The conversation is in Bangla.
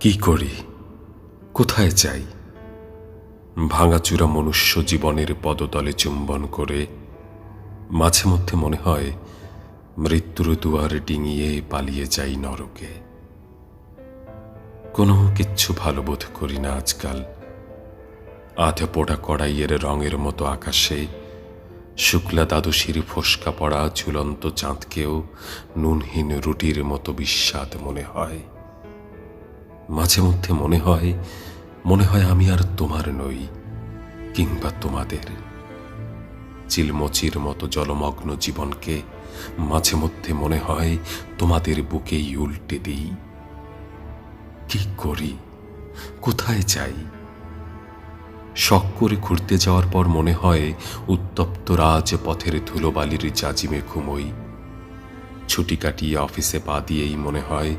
কি করি, কোথায় যাই? ভাঙাচুরা মনুষ্য জীবনের পদতলে চুম্বন করে মাঝে মধ্যে মনে হয় মৃত্যুর দুয়ার ডিঙিয়ে পালিয়ে যাই নরকে। কোনো কিচ্ছু ভালো বোধ করি না আজকাল। আধে পোড়া কড়াইয়ের রঙের মতো আকাশে শুক্লা দ্বাদশীর ফোসকা পড়া ঝুলন্ত চাঁদকেও নুনহীন রুটির মতো বিস্বাদ মনে হয়। মাঝে মধ্যে মনে হয় আমি আর তোমার নই, কিংবা তোমাদের। চিলমচির মতো জলমগ্ন জীবনকে মাঝে মধ্যে মনে হয় তোমাদের বুকেই উল্টে দিই। কি করি, কোথায় যাই? শখ করে ঘুরতে যাওয়ার পর মনে হয় উত্তপ্ত রাজপথের ধুলোবালির জাজিমে ঘুমোই। ছুটি কাটিয়ে অফিসে পা দিয়েই মনে হয়